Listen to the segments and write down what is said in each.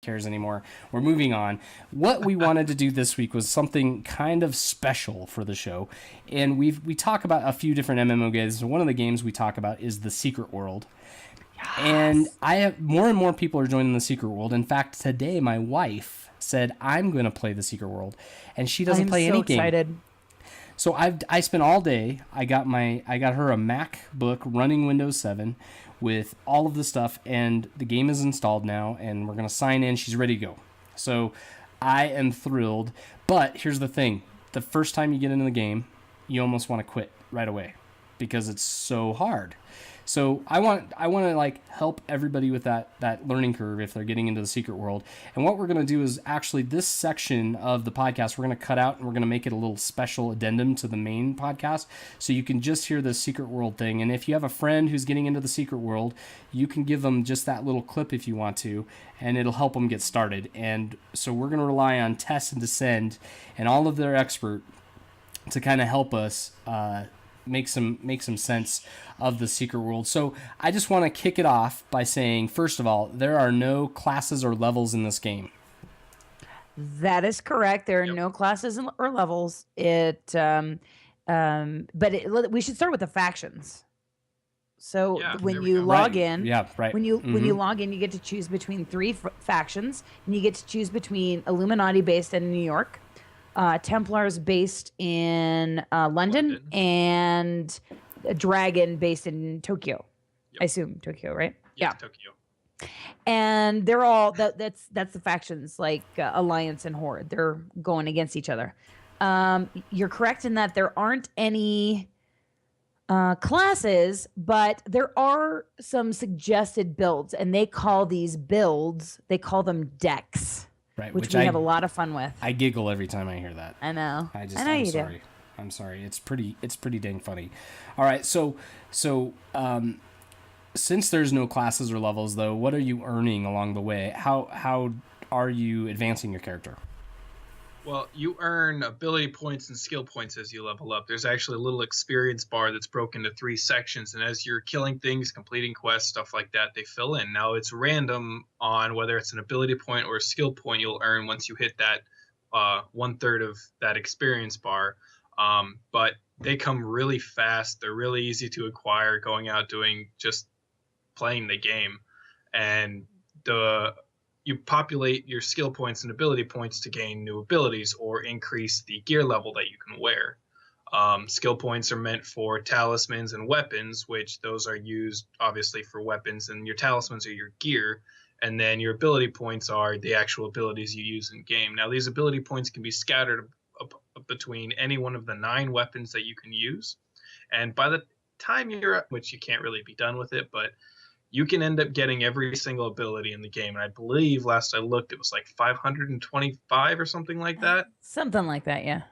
cares anymore. We're moving on. What we wanted to do this week was something kind of special for the show. And we talk about a few different MMO games. One of the games we talk about is The Secret World. Yes. And I have more and more people are joining The Secret World. In fact, today my wife said, I'm going to play The Secret World. And she doesn't play any game. I'm so excited. So I spent all day. I got her a MacBook running Windows 7 with all of the stuff, and the game is installed now, and we're gonna sign in. She's ready to go. So I am thrilled. But here's the thing: the first time you get into the game, you almost want to quit right away because it's so hard. So I want to like help everybody with that learning curve if they're getting into the Secret World. And what we're going to do is actually this section of the podcast we're going to cut out and we're going to make it a little special addendum to the main podcast so you can just hear the Secret World thing. And if you have a friend who's getting into the Secret World, you can give them just that little clip if you want to, and it'll help them get started. And so we're going to rely on Tess and Descend and all of their expert to kind of help us make some sense of the Secret World. So I just want to kick it off by saying, first of all, there are no classes or levels in this game. That is correct. There are no classes or levels. We should start with the factions. So when you log in, when you log in, you get to choose between three factions, and you get to choose between Illuminati based in New York, Templars based in London, and a Dragon based in Tokyo. I assume Tokyo, right? Yeah, Tokyo. And they're all that's the factions like Alliance and Horde. They're going against each other. You're correct in that there aren't any classes, but there are some suggested builds, and they call these builds, they call them decks. Right, which we have a lot of fun with. I giggle every time I hear that. I know. I'm sorry. I'm sorry. It's pretty dang funny. All right, so since there's no classes or levels, though, what are you earning along the way? How are you advancing your character? Well, you earn ability points and skill points as you level up. There's actually a little experience bar that's broken into 3 sections, and as you're killing things, completing quests, stuff like that, they fill in. Now, it's random on whether it's an ability point or a skill point you'll earn once you hit that 1/3 of that experience bar. But they come really fast. They're really easy to acquire going out doing just playing the game. And you populate your skill points and ability points to gain new abilities or increase the gear level that you can wear. Skill points are meant for talismans and weapons, which those are used obviously for weapons, and your talismans are your gear. And then your ability points are the actual abilities you use in game. Now, these ability points can be scattered between any one of the 9 weapons that you can use. And by the time which you can't really be done with it, but you can end up getting every single ability in the game. And I believe last I looked, it was like 525 or something like that. Something like that, yeah.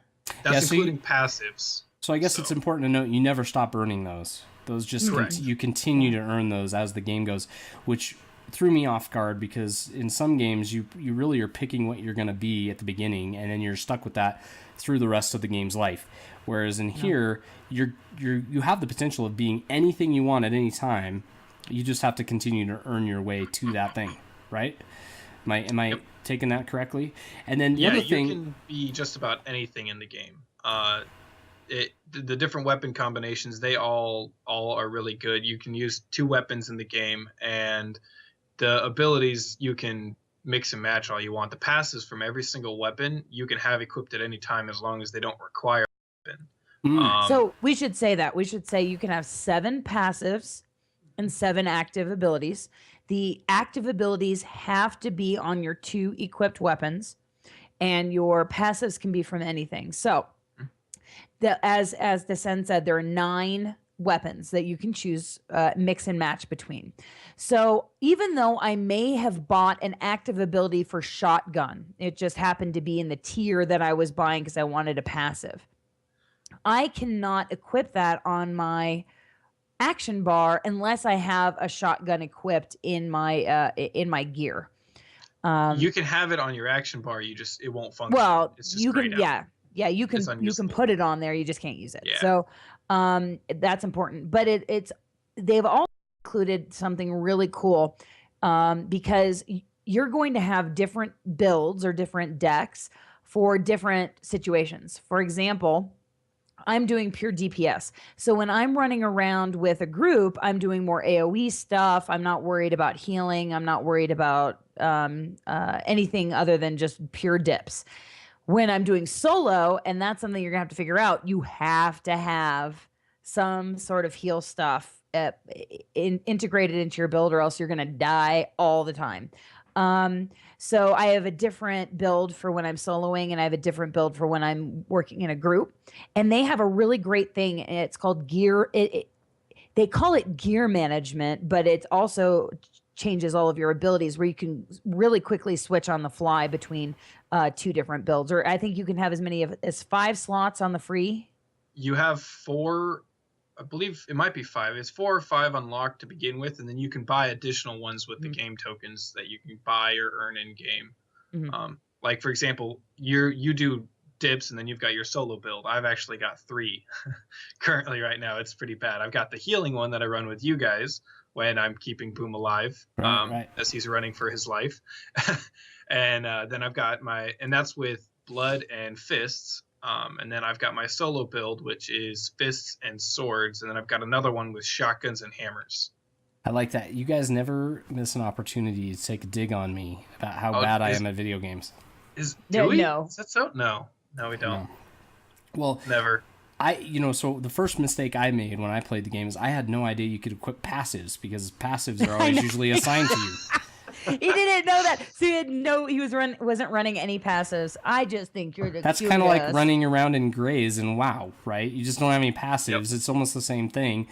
That's including passives. So I guess it's important to note you never stop earning those. Those just you continue to earn those as the game goes, which threw me off guard because in some games you really are picking what you're going to be at the beginning, and then you're stuck with that through the rest of the game's life. Whereas in here, you have the potential of being anything you want at any time. You just have to continue to earn your way to that thing, right? Am I taking that correctly? And then the other thing, you can be just about anything in the game. The different weapon combinations, they all are really good. You can use 2 weapons in the game, and the abilities you can mix and match all you want. The passives from every single weapon you can have equipped at any time as long as they don't require a weapon. So we should say that. We should say you can have 7 passives and 7 active abilities. The active abilities have to be on your 2 equipped weapons, and your passives can be from anything. So, as Descend said, there are 9 weapons that you can choose, mix and match between. So even though I may have bought an active ability for shotgun, it just happened to be in the tier that I was buying because I wanted a passive, I cannot equip that on my action bar unless I have a shotgun equipped in my gear. You can have it on your action bar. It won't function. Well, it's just you can, out. you can put it on there. You just can't use it. Yeah. So that's important. But they've all included something really cool because you're going to have different builds or different decks for different situations. For example, I'm doing pure DPS. So when I'm running around with a group, I'm doing more AoE stuff. I'm not worried about healing. I'm not worried about anything other than just pure dips. When I'm doing solo, and that's something you're gonna have to figure out, you have to have some sort of heal stuff integrated into your build, or else you're gonna die all the time. So I have a different build for when I'm soloing, and I have a different build for when I'm working in a group. And they have a really great thing, and it's called gear. They call it gear management, but it also changes all of your abilities, where you can really quickly switch on the fly between two different builds. Or I think you can have as many as 5 slots on the free. You have 4, I believe it might be 5. It's 4 or 5 unlocked to begin with, and then you can buy additional ones with the game tokens that you can buy or earn in game. Like for example, you do dips, and then you've got your solo build. I've actually got 3 currently right now. It's pretty bad. I've got the healing one that I run with you guys when I'm keeping Boom alive, as he's running for his life. And then I've got and that's with blood and fists. And then I've got my solo build, which is fists and swords. And then I've got another one with shotguns and hammers. I like that. You guys never miss an opportunity to take a dig on me about how bad I am at video games. Do we? No. Is that so? No, we don't. No. Well, never. So the first mistake I made when I played the game is I had no idea you could equip passives, because passives are always usually assigned to you. He didn't know that, so he wasn't running any passives. I just think you're the That's kind of like running around in Grays and WoW, right? You just don't have any passives. Yep. It's almost the same thing,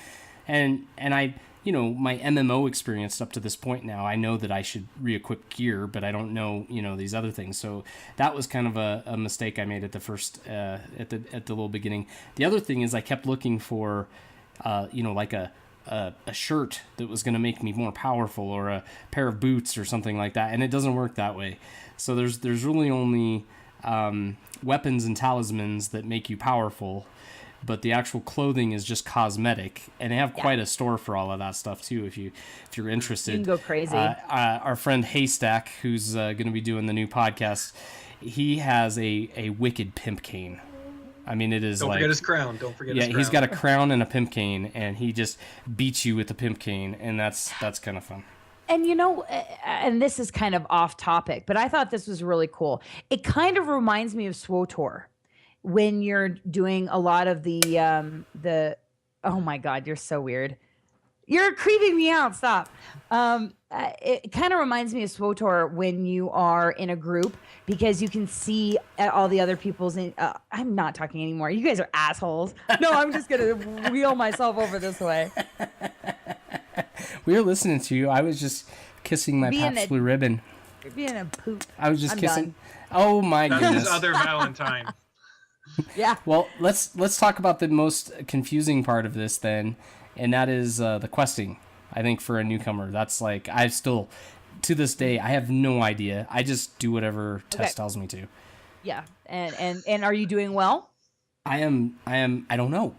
and I, my MMO experience up to this point now, I know that I should re-equip gear, but I don't know, these other things. So that was kind of a mistake I made at the first, at the little beginning. The other thing is I kept looking for, like a shirt that was going to make me more powerful, or a pair of boots or something like that, and it doesn't work that way. So there's really only weapons and talismans that make you powerful, but the actual clothing is just cosmetic, and they have quite a store for all of that stuff too. If you're interested, you can go crazy. Our friend Haystack, who's going to be doing the new podcast, he has a wicked pimp cane. I mean, it is Don't forget his crown. Don't forget his crown. Yeah, he's got a crown and a pimp cane, and he just beats you with the pimp cane, and that's kind of fun. And and this is kind of off topic, but I thought this was really cool. It kind of reminds me of SWTOR when you're doing a lot of the oh my God, you're so weird. You're creeping me out. Stop. It kind of reminds me of SWTOR when you are in a group, because you can see all the other people's. I'm not talking anymore. You guys are assholes. No, I'm just gonna wheel myself over this way. We were listening to you. I was just kissing my Pabst Blue Ribbon. You're being a poop. I was just kissing. Done. Oh my goodness. That's his other Valentine. Yeah. Well, let's talk about the most confusing part of this then. And that is the questing. I think for a newcomer, that's like, I still, to this day, I have no idea. I just do whatever Tess tells me to. Yeah, and are you doing well? I am. I don't know.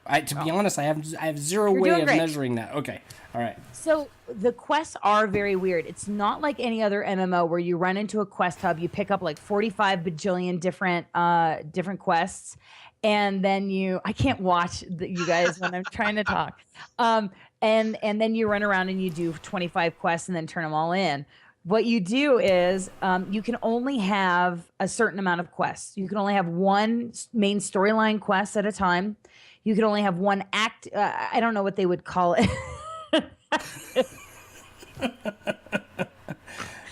To be honest, I have zero way of measuring that. Okay, all right. So the quests are very weird. It's not like any other MMO where you run into a quest hub, you pick up like 45 bajillion different quests. And then I can't watch you guys when I'm trying to talk. And then you run around and you do 25 quests and then turn them all in. What you do is you can only have a certain amount of quests. You can only have one main storyline quest at a time. You can only have one act. I don't know what they would call it.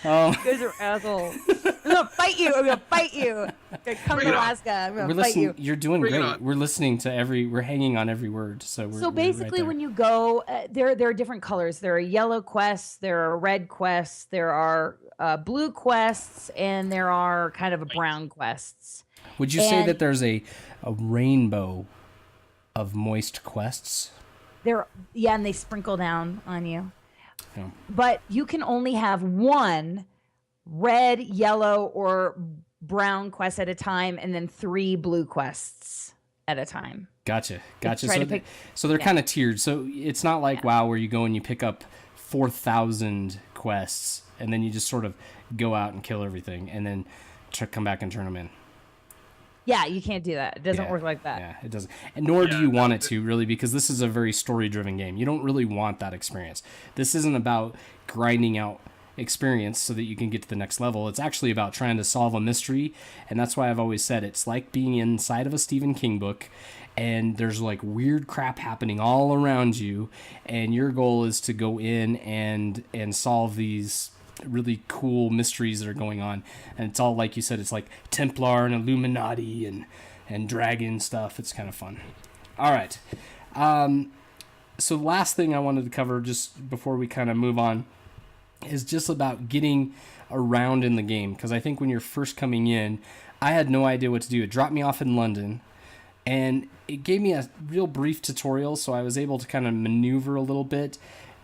You guys are assholes. I'm gonna fight you. I'm gonna fight you. Come to Alaska. I'm gonna fight you. You're doing great. We're listening to we're hanging on every word. So basically, when you go, there are different colors. There are yellow quests. There are red quests. There are blue quests, and there are kind of brown quests. Would you say that there's a rainbow of moist quests? And they sprinkle down on you. Yeah. But you can only have one red, yellow, or brown quest at a time, and then 3 blue quests at a time. Gotcha. So they're kind of tiered. So it's not like WoW where you go and you pick up 4,000 quests and then you just sort of go out and kill everything, and then come back and turn them in. Yeah, you can't do that. It doesn't work like that. Yeah, it doesn't. And nor do you want it to, really, because this is a very story-driven game. You don't really want that experience. This isn't about grinding out experience so that you can get to the next level. It's actually about trying to solve a mystery, and that's why I've always said it's like being inside of a Stephen King book, and there's like weird crap happening all around you, and your goal is to go in and solve these really cool mysteries that are going on. And it's all, like you said, it's like Templar and Illuminati and dragon stuff. It's kind of fun. All right. So the last thing I wanted to cover just before we kind of move on is just about getting around in the game, because I think when you're first coming in, I had no idea what to do. It dropped me off in London, and it gave me a real brief tutorial, so I was able to kind of maneuver a little bit.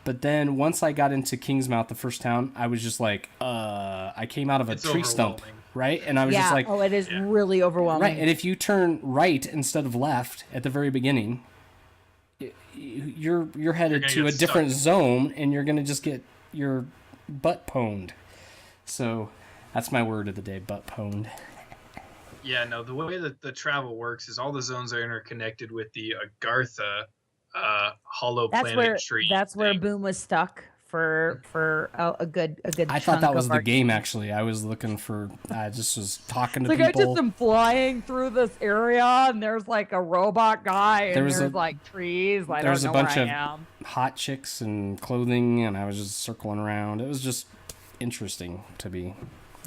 But then once I got into Kingsmouth, the first town, I was just like, I came out of a tree stump, right? And I was just like, it is really overwhelming. Right, and if you turn right instead of left at the very beginning, you're headed to a different zone, and you're going to just get your butt pwned. So that's my word of the day, butt pwned. Yeah, no, the way that the travel works is all the zones are interconnected with the Agartha hollow planet tree. That's where Boom was stuck for a good. I thought that was the game. Actually, I was looking for. I just was talking to people. Like I just am flying through this area, and there's like a robot guy, and there's like trees. There's a bunch of hot chicks and clothing, and I was just circling around. It was just interesting to be.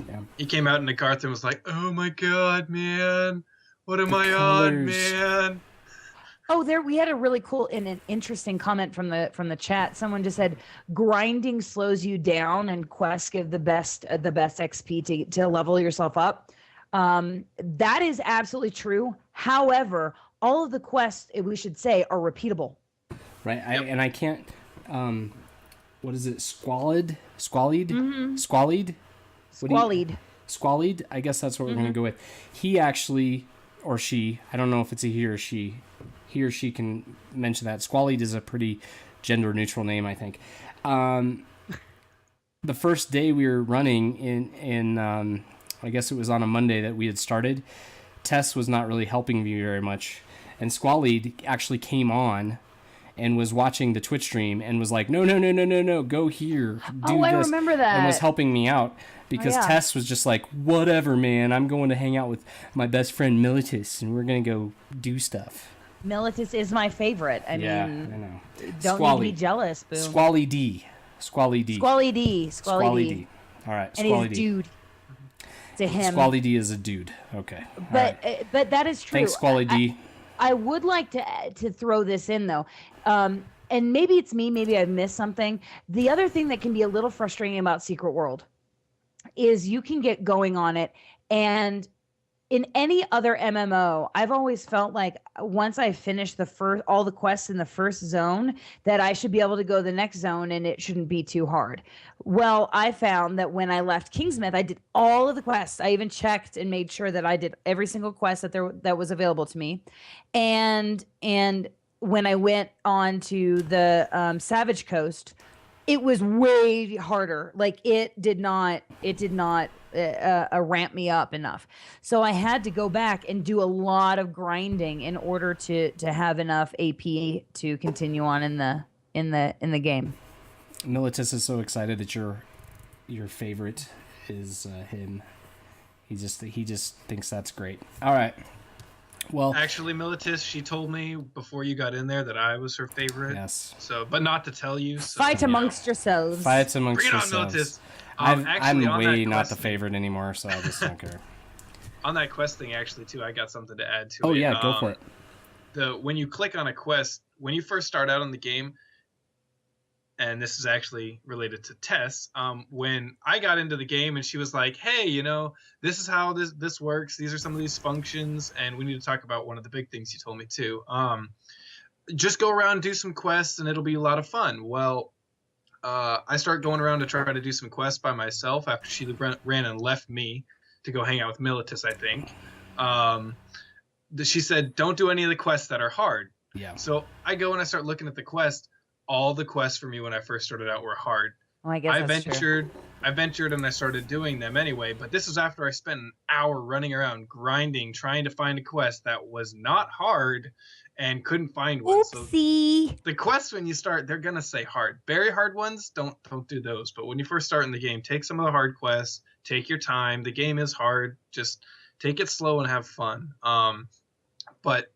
Yeah. He came out in Agartha and was like, "Oh my god, man, what am I on, man?" Oh, we had a really cool and an interesting comment from the chat. Someone just said grinding slows you down and quests give the best XP to level yourself up. That is absolutely true. However, all of the quests, we should say, are repeatable. Right. And I can't. What is it? Squalid. Mm-hmm. Squalid. Squalid. I guess that's what we're gonna go with. He actually, or she. I don't know if it's a he or she. He or she can mention that. Squalid is a pretty gender neutral name, I think. The first day we were running in I guess it was on a Monday that we had started, Tess was not really helping me very much. And Squalid actually came on and was watching the Twitch stream and was like, no, go here, do this. I remember that. And was helping me out because Tess was just like, whatever, man, I'm going to hang out with my best friend Militus and we're going to go do stuff. Militus is my favorite. I mean, I know. Don't need to be jealous, Boom. Squally D. All right, Squally and he's a dude. To him. Squally D is a dude. Okay. But that is true. Thanks, Squally D. I would like to throw this in though. And maybe it's me, maybe I've missed something. The other thing that can be a little frustrating about Secret World is you can get going on it, and in any other MMO, I've always felt like once I finish all the quests in the first zone, that I should be able to go to the next zone and it shouldn't be too hard. Well, I found that when I left Kingsmouth, I did all of the quests. I even checked and made sure that I did every single quest that was available to me. And when I went on to the Savage Coast, it was way harder. Like it did not ramp me up enough. So I had to go back and do a lot of grinding in order to have enough AP to continue on in the game. Militus is so excited that your favorite is him. He just thinks that's great. All right. Well, actually, Militus, she told me before you got in there that I was her favorite. Yes. So, but not to tell you. So, Fight amongst yourselves. Fight amongst Bring it yourselves. On, Militus. I'm way not the favorite anymore, so I just don't care. On that quest thing, actually, too, I got something to add to it. Oh yeah, go for it. When you click on a quest, when you first start out on the game, and this is actually related to Tess, when I got into the game and she was like, hey, this is how this works. These are some of these functions, and we need to talk about one of the big things you told me too. Just go around and do some quests, and it'll be a lot of fun. Well, I started going around to try to do some quests by myself after she ran and left me to go hang out with Militus, I think. She said, don't do any of the quests that are hard. Yeah. So I go and I start looking at the quest. All the quests for me when I first started out were hard. Oh, I guess I ventured I ventured and I started doing them anyway, but this was after I spent an hour running around grinding, trying to find a quest that was not hard and couldn't find one. So Oopsie. the quests when you start, they're gonna say hard. Very hard ones, don't do those. But when you first start in the game, take some of the hard quests, take your time. The game is hard. Just take it slow and have fun. But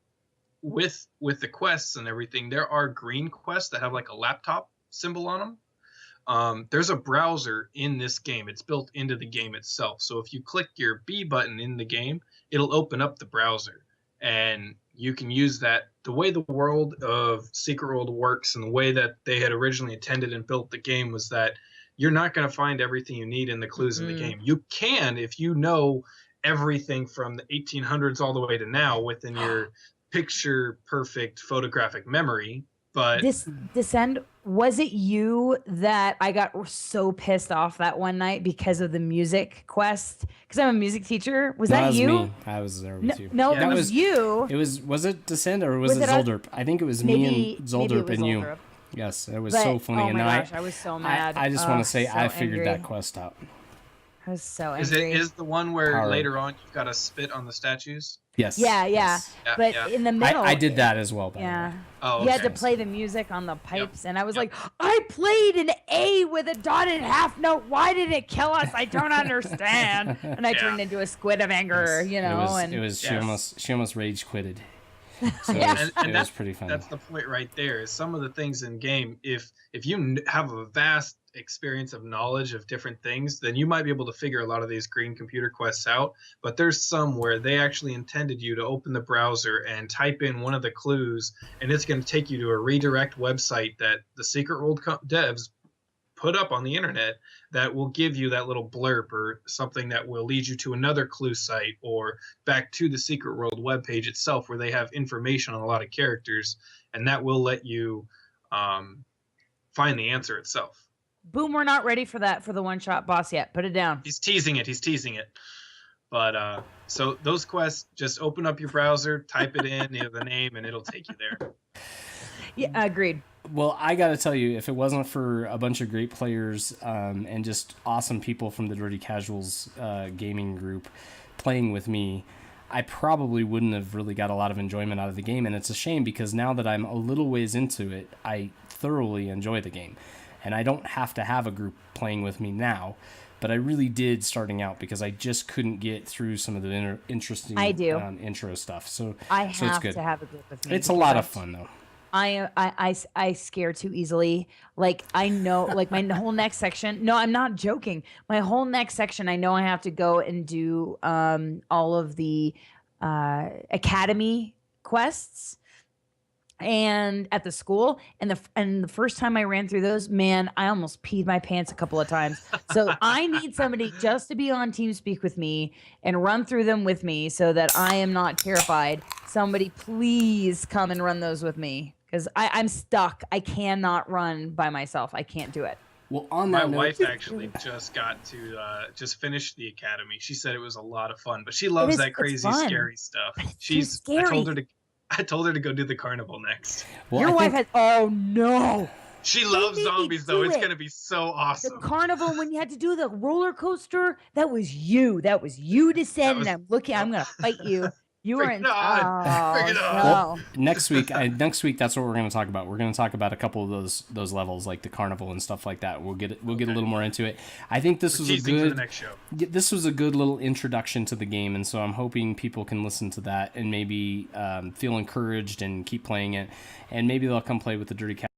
with the quests and everything, there are green quests that have like a laptop symbol on them. There's a browser in this game. It's built into the game itself. So if you click your B button in the game, it'll open up the browser. And you can use that. The way the world of Secret World works and the way that they had originally intended and built the game was that you're not going to find everything you need in the clues in the game. You can if you know everything from the 1800s all the way to now within your picture perfect photographic memory. But This Descend, was it you that I got so pissed off that one night because of the music quest? Because I'm a music teacher. Was that was you? me. I was there with you. No, Yeah. it was you. It was it Descend or was Was it it us? Zolderp? I think it was Maybe- me and maybe it Zolderp was and you. Zolderp. Yes, it was But- so funny. Oh and my then gosh, I was so mad. I just want to say so I figured angry. that quest out. I was so is angry. it is the one where Power. later on you've got to spit on the statues? Yes. Yeah, yeah. yes. Yeah, But yeah. in the middle, I did that as well. By the Yeah. way. Oh, You had to okay. play the music on the pipes, and I was Yep. like, I played an A with a dotted half note. Why did it kill us? I don't understand. And I Yeah. turned into a squid of anger, you know. It was she Yes. almost rage quitted. So Yeah. it was, And it was that's- pretty funny. That's the point right there. Is some of the things in game, if you have a vast experience of knowledge of different things, then you might be able to figure a lot of these green computer quests out. But there's some where they actually intended you to open the browser and type in one of the clues, and it's going to take you to a redirect website that the Secret World devs put up on the internet that will give you that little blurb or something that will lead you to another clue site or back to the Secret World webpage itself, where they have information on a lot of characters, and that will let you find the answer itself. Boom, we're not ready for that for the one-shot boss yet. Put it down. He's teasing it. But so those quests, just open up your browser, type it in, the name, and it'll take you there. Yeah, agreed. Well, I got to tell you, if it wasn't for a bunch of great players and just awesome people from the Dirty Casuals gaming group playing with me, I probably wouldn't have really got a lot of enjoyment out of the game. And it's a shame because now that I'm a little ways into it, I thoroughly enjoy the game. And I don't have to have a group playing with me now. But I really did starting out because I just couldn't get through some of the interesting I do. Intro stuff. So I so it's have good. to have a group with me. It's a because lot I- of fun, though. I scare too easily. Like I know, like my whole next section. No, I'm not joking. My whole next section, I know I have to go and do all of the academy quests and at the school. And the first time I ran through those, man, I almost peed my pants a couple of times. So I need somebody just to be on TeamSpeak with me and run through them with me so that I am not terrified. Somebody please come and run those with me. Because I'm stuck. I cannot run by myself. I can't do it. Well, on My that note, wife actually just got to just finish the academy. She said it was a lot of fun, but she loves is- that it's crazy, fun. scary stuff. But it's too She's. scary. I told her to go do the carnival next. well, Your I wife think- has. Oh no! She loves made me zombies though. do It's it. gonna be so The awesome. carnival when you had to do the roller coaster. That was you. That was you descending. was- I'm looking. I'm gonna fight you. You were Bring in. it on. Bring it Oh, on. no. Well, next week, that's what we're going to talk about. We're going to talk about a couple of those levels, like the carnival and stuff like that. We'll get a little more into it. I think this was a Teasing for the good. next show. This was a good little introduction to the game, and so I'm hoping people can listen to that and maybe feel encouraged and keep playing it, and maybe they'll come play with the Dirty Cat.